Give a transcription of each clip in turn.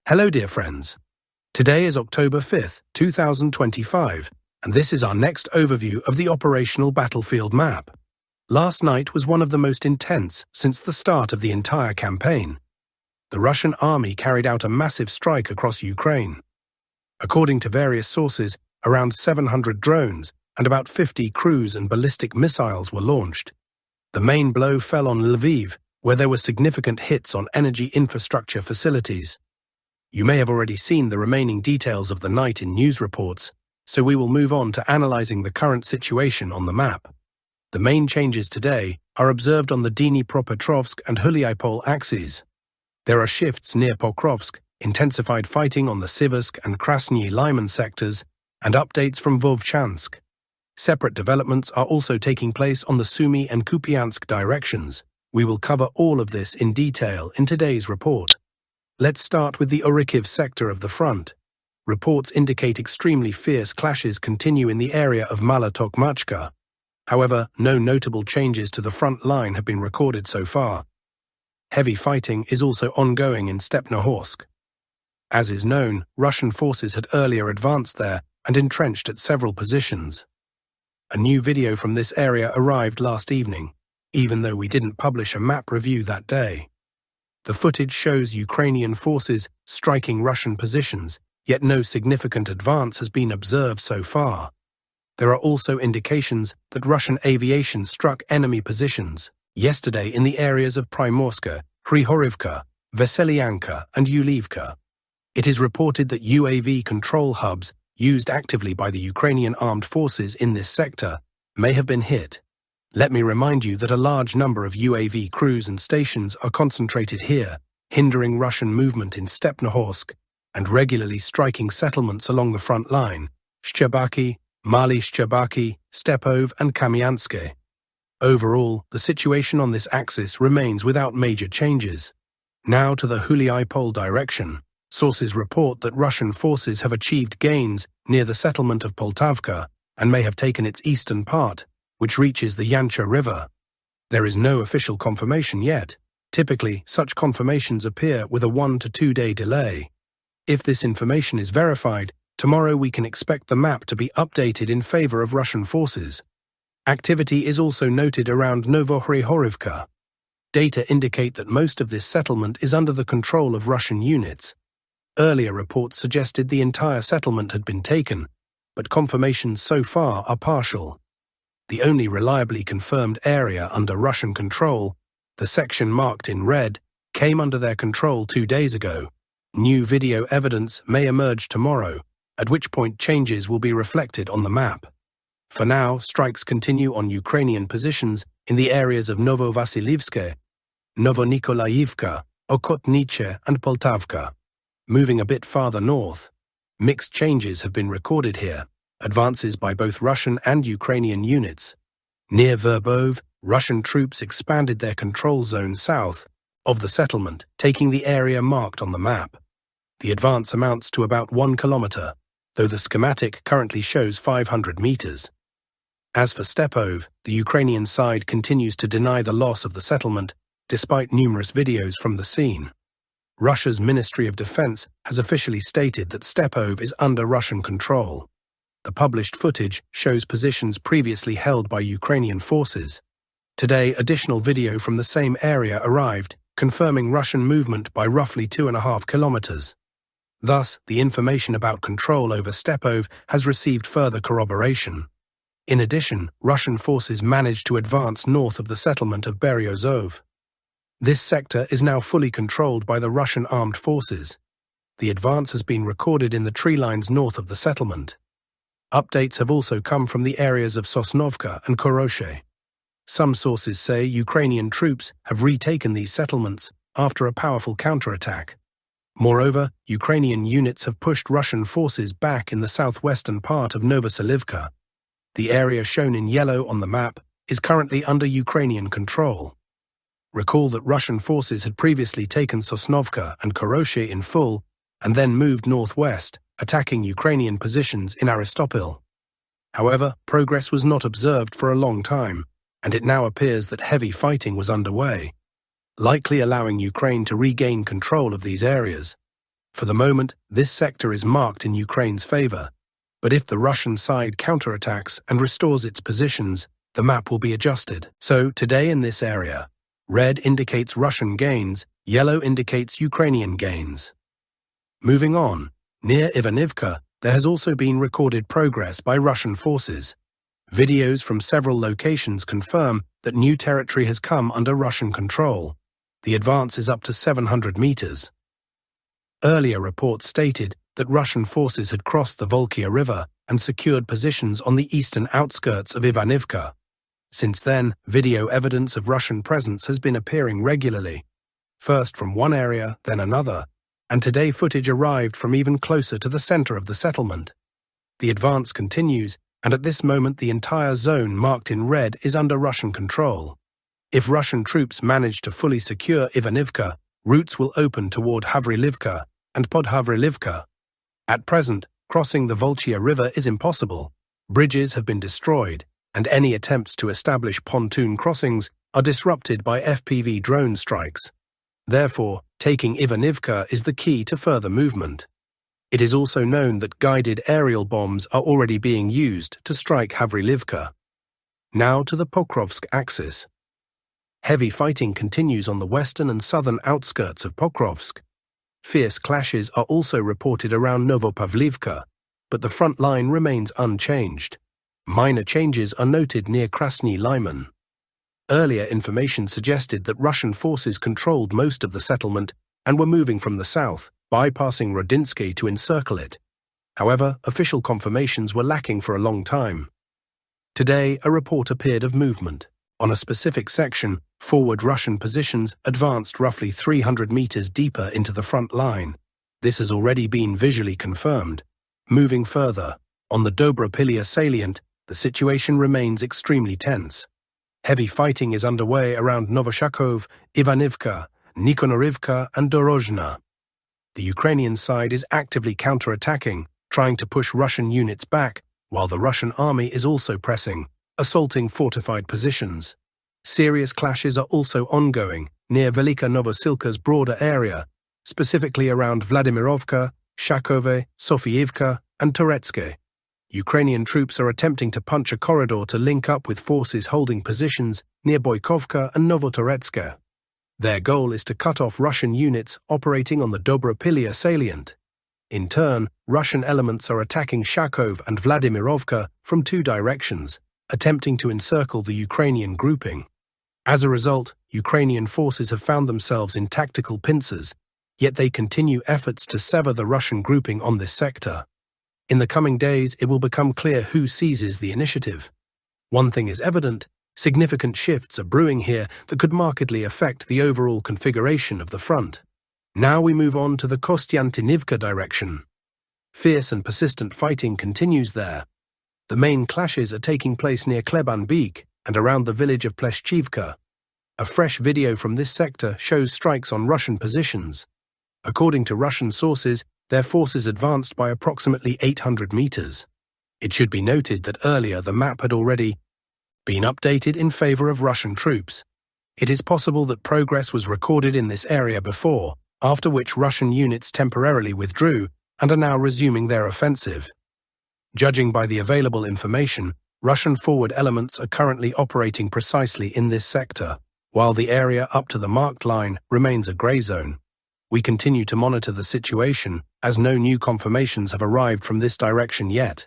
Hello dear friends. Today is October 5th, 2025, and this is our next overview of the operational battlefield map. Last night was one of the most intense since the start of the entire campaign. The Russian army carried out a massive strike across Ukraine. According to various sources, around 700 drones and about 50 cruise and ballistic missiles were launched. The main blow fell on Lviv, where there were significant hits on energy infrastructure facilities. You may have already seen the remaining details of the night in news reports, so we will move on to analyzing the current situation on the map. The main changes today are observed on the Dnipropetrovsk and Huliaipol axes. There are shifts near Pocrovsk, intensified fighting on the Civk and Krani Lyman sectors, and updates from Vchansk. Separate developments are also taking place on the Sumy and Kupiansk directions. We will cover all of this in detail in today's report. Let's start with the Orikhiv sector of the front. Reports indicate extremely fierce clashes continue in the area of Mala Tokmachka. However, no notable changes to the front line have been recorded so far. Heavy fighting is also ongoing in Stepnohorsk. As is known, Russian forces had earlier advanced there and entrenched at several positions. A new video from this area arrived last evening, even though we didn't publish a map review that day. The footage shows Ukrainian forces striking Russian positions, yet no significant advance has been observed so far. There are also indications that Russian aviation struck enemy positions yesterday in the areas of Primorska, Hrihorivka, Veselyanka, and Ulivka. It is reported that UAV control hubs used actively by the Ukrainian armed forces in this sector may have been hit. Let me remind you that a large number of UAV crews and stations are concentrated here, hindering Russian movement in Stepnohorsk and regularly striking settlements along the front line, Shcherbaki, Mali Shcherbaki, Stepov, and Kupiansk. Overall, the situation on this axis remains without major changes. Now to the Huliaipol direction. Sources report that Russian forces have achieved gains near the settlement of Poltavka and may have taken its eastern part, which reaches the Yancha River. There is no official confirmation yet. Typically, such confirmations appear with a 1 to 2 day delay. If this information is verified, tomorrow we can expect the map to be updated in favor of Russian forces. Activity is also noted around Novohrihorivka. Data indicate that most of this settlement is under the control of Russian units. Earlier reports suggested the entire settlement had been taken, but confirmations so far are partial. The only reliably confirmed area under Russian control, the section marked in red, came under their control 2 days ago. New video evidence may emerge tomorrow, at which point changes will be reflected on the map. For now, strikes continue on Ukrainian positions in the areas of Novovasilivske, Novonikolayivka, Okhotniche, and Poltavka. Moving a bit farther north, mixed changes have been recorded here. Advances by both Russian and Ukrainian units. Near Verbov, Russian troops expanded their control zone south of the settlement, taking the area marked on the map. The advance amounts to about 1 kilometer, though the schematic currently shows 500 meters. As for Stepov, the Ukrainian side continues to deny the loss of the settlement, despite numerous videos from the scene. Russia's Ministry of Defense has officially stated that Stepov is under Russian control. The published footage shows positions previously held by Ukrainian forces. Today, additional video from the same area arrived, confirming Russian movement by roughly 2.5 kilometers. Thus, the information about control over Stepov has received further corroboration. In addition, Russian forces managed to advance north of the settlement of Beryozov. This sector is now fully controlled by the Russian armed forces. The advance has been recorded in the tree lines north of the settlement. Updates have also come from the areas of Sosnovka and Koroshe. Some sources say Ukrainian troops have retaken these settlements after a powerful counterattack. Moreover, Ukrainian units have pushed Russian forces back in the southwestern part of Novoselivka. The area shown in yellow on the map is currently under Ukrainian control. Recall that Russian forces had previously taken Sosnovka and Koroshe in full and then moved northwest, attacking Ukrainian positions in Aristopol. However, progress was not observed for a long time, and it now appears that heavy fighting was underway, likely allowing Ukraine to regain control of these areas. For the moment, this sector is marked in Ukraine's favor, but if the Russian side counterattacks and restores its positions, the map will be adjusted. So, today in this area, red indicates Russian gains, yellow indicates Ukrainian gains. Moving on, near Ivanivka, there has also been recorded progress by Russian forces. Videos from several locations confirm that new territory has come under Russian control. The advance is up to 700 meters. Earlier reports stated that Russian forces had crossed the Volkhya River and secured positions on the eastern outskirts of Ivanivka. Since then, video evidence of Russian presence has been appearing regularly, first from one area, then another, and today footage arrived from even closer to the center of the settlement. The advance continues, and at this moment the entire zone marked in red is under Russian control. If Russian troops manage to fully secure Ivanivka, routes will open toward Havrylivka and Podhavrylivka. At present, crossing the Volkhya River is impossible. Bridges have been destroyed, and any attempts to establish pontoon crossings are disrupted by FPV drone strikes. Therefore, taking Ivanivka is the key to further movement. It is also known that guided aerial bombs are already being used to strike Havrylivka. Now to the Pokrovsk axis. Heavy fighting continues on the western and southern outskirts of Pokrovsk. Fierce clashes are also reported around Novopavlivka, but the front line remains unchanged. Minor changes are noted near Krani Lyman. Earlier information suggested that Russian forces controlled most of the settlement and were moving from the south, bypassing Rodinsky to encircle it. However, official confirmations were lacking for a long time. Today, a report appeared of movement. On a specific section, forward Russian positions advanced roughly 300 meters deeper into the front line. This has already been visually confirmed. Moving further, on the Doorapilia salient, the situation remains extremely tense. Heavy fighting is underway around Novoshakov, Ivanivka, Nikonorivka, and Dorozhna. The Ukrainian side is actively counterattacking, trying to push Russian units back, while the Russian army is also pressing, assaulting fortified positions. Serious clashes are also ongoing near Velika Novosilka's broader area, specifically around Vladimirovka, Shakove, Sofiivka, and Toretske. Ukrainian troops are attempting to punch a corridor to link up with forces holding positions near Boykovka and Novotoretska. Their goal is to cut off Russian units operating on the Doorapilia salient. In turn, Russian elements are attacking Shakov and Vladimirovka from two directions, attempting to encircle the Ukrainian grouping. As a result, Ukrainian forces have found themselves in tactical pincers, yet they continue efforts to sever the Russian grouping on this sector. In the coming days, it will become clear who seizes the initiative. One thing is evident: significant shifts are brewing here that could markedly affect the overall configuration of the front. Now we move on to the Kostiantynivka direction. Fierce and persistent fighting continues there. The main clashes are taking place near Klebanbek and around the village of Pleshchivka. A fresh video from this sector shows strikes on Russian positions. According to Russian sources, their forces advanced by approximately 800 meters. It should be noted that earlier the map had already been updated in favor of Russian troops. It is possible that progress was recorded in this area before, after which Russian units temporarily withdrew and are now resuming their offensive. Judging by the available information, Russian forward elements are currently operating precisely in this sector, while the area up to the marked line remains a grey zone. We continue to monitor the situation, as no new confirmations have arrived from this direction yet.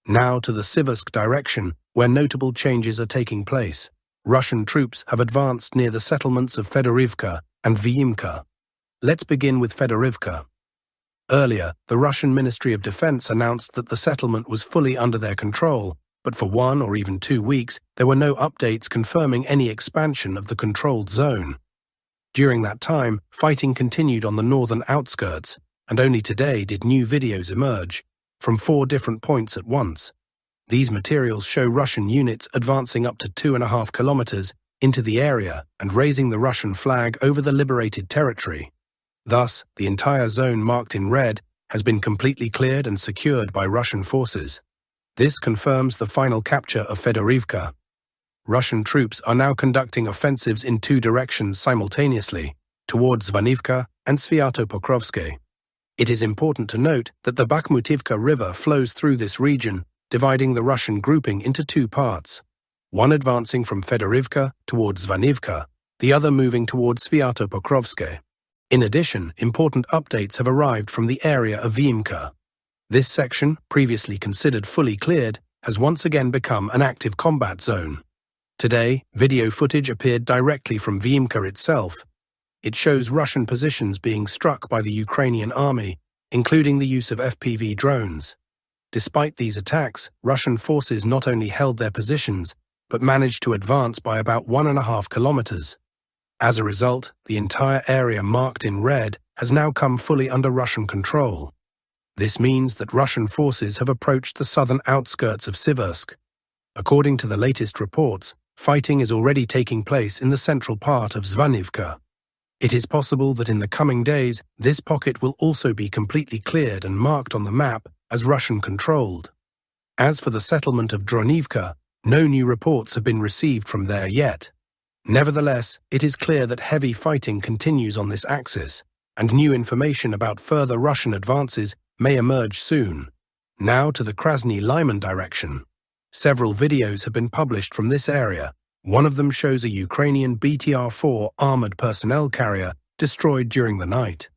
Now to the Civk direction, where notable changes are taking place. Russian troops have advanced near the settlements of Fedorivka and Vyimka. Let's begin with Fedorivka. Earlier, the Russian Ministry of Defense announced that the settlement was fully under their control, but for 1 or even 2 weeks, there were no updates confirming any expansion of the controlled zone. During that time, fighting continued on the northern outskirts, and only today did new videos emerge, from 4 different points at once. These materials show Russian units advancing up to 2.5 kilometers into the area and raising the Russian flag over the liberated territory. Thus, the entire zone marked in red has been completely cleared and secured by Russian forces. This confirms the final capture of Fedorivka. Russian troops are now conducting offensives in 2 directions simultaneously, towards Zvanivka and Sviatopokrovsk. It is important to note that the Bakhmutivka River flows through this region, dividing the Russian grouping into two parts, one advancing from Fedorivka towards Zvanivka, the other moving towards Sviatopokrovsk. In addition, important updates have arrived from the area of Vyimka. This section, previously considered fully cleared, has once again become an active combat zone. Today, video footage appeared directly from Vyimka itself. It shows Russian positions being struck by the Ukrainian army, including the use of FPV drones. Despite these attacks, Russian forces not only held their positions, but managed to advance by about 1.5 kilometers. As a result, the entire area marked in red has now come fully under Russian control. This means that Russian forces have approached the southern outskirts of Siversk. According to the latest reports, fighting is already taking place in the central part of Zvanivka. It is possible that in the coming days, this pocket will also be completely cleared and marked on the map as Russian-controlled. As for the settlement of Dronivka, no new reports have been received from there yet. Nevertheless, it is clear that heavy fighting continues on this axis, and new information about further Russian advances may emerge soon. Now to the Krani Lyman direction. Several videos have been published from this area. One of them shows a Ukrainian BTR-4 armored personnel carrier destroyed during the night.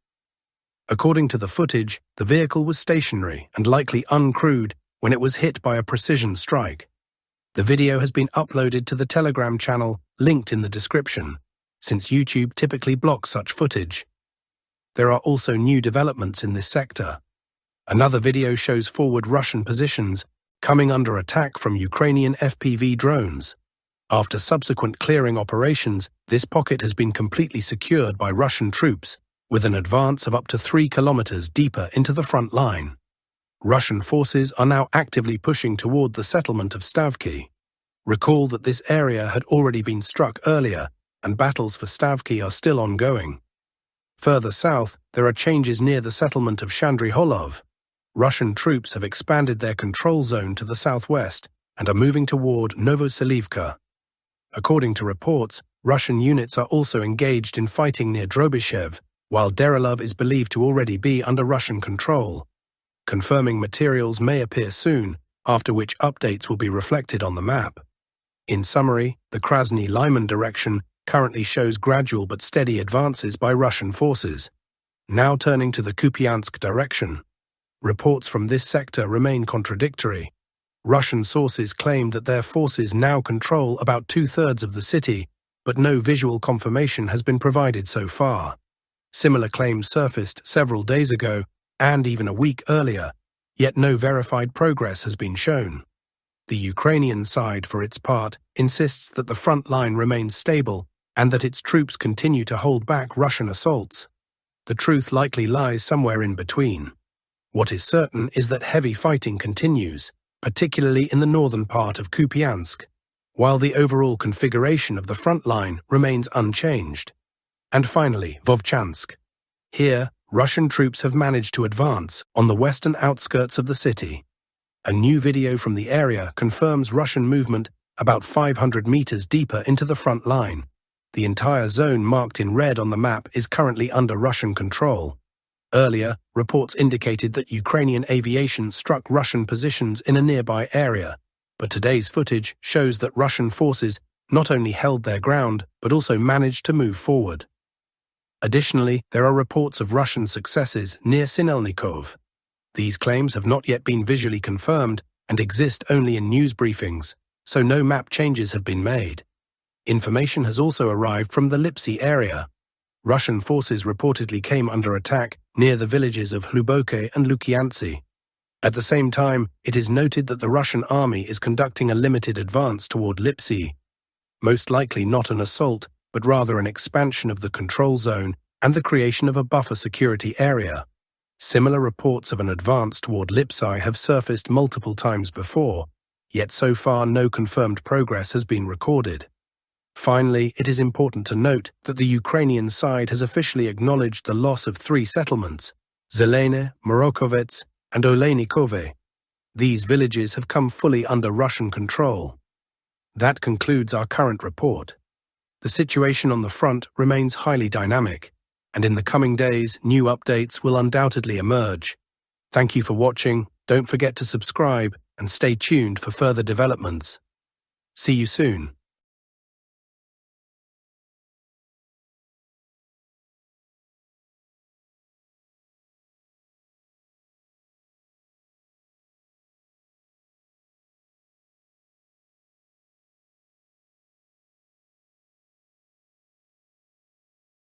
According to the footage, the vehicle was stationary and likely uncrewed when it was hit by a precision strike. The video has been uploaded to the Telegram channel linked in the description, since YouTube typically blocks such footage. There are also new developments in this sector. Another video shows forward Russian positions coming under attack from Ukrainian FPV drones. After subsequent clearing operations, this pocket has been completely secured by Russian troops, with an advance of up to 3 kilometers deeper into the front line. Russian forces are now actively pushing toward the settlement of Stavki. Recall that this area had already been struck earlier, and battles for Stavki are still ongoing. Further south, there are changes near the settlement of Shandriholov. Russian troops have expanded their control zone to the southwest and are moving toward Novoselivka. According to reports, Russian units are also engaged in fighting near Drobyshev, while Derelov is believed to already be under Russian control. Confirming materials may appear soon, after which updates will be reflected on the map. In summary, the Krani Lyman direction currently shows gradual but steady advances by Russian forces. Now turning to the Kupiansk direction. Reports from this sector remain contradictory. Russian sources claim that their forces now control about 2/3 of the city, but no visual confirmation has been provided so far. Similar claims surfaced several days ago, and even a week earlier, yet no verified progress has been shown. The Ukrainian side, for its part, insists that the front line remains stable and that its troops continue to hold back Russian assaults. The truth likely lies somewhere in between. What is certain is that heavy fighting continues, particularly in the northern part of Kupiansk, while the overall configuration of the front line remains unchanged. And finally, Vchansk. Here, Russian troops have managed to advance on the western outskirts of the city. A new video from the area confirms Russian movement about 500 meters deeper into the front line. The entire zone marked in red on the map is currently under Russian control. Earlier, reports indicated that Ukrainian aviation struck Russian positions in a nearby area, but today's footage shows that Russian forces not only held their ground, but also managed to move forward. Additionally, there are reports of Russian successes near Sinelnikov. These claims have not yet been visually confirmed and exist only in news briefings, so no map changes have been made. Information has also arrived from the Lipsy area. Russian forces reportedly came under attack near the villages of Hluboke and Lukiantsy. At the same time, it is noted that the Russian army is conducting a limited advance toward Lipsy, most likely not an assault, but rather an expansion of the control zone and the creation of a buffer security area. Similar reports of an advance toward Lipsy have surfaced multiple times before, yet so far no confirmed progress has been recorded. Finally, it is important to note that the Ukrainian side has officially acknowledged the loss of 3 settlements, Zelene, Morokovets, and Olejnikove. These villages have come fully under Russian control. That concludes our current report. The situation on the front remains highly dynamic, and in the coming days, new updates will undoubtedly emerge. Thank you for watching, don't forget to subscribe, and stay tuned for further developments. See you soon.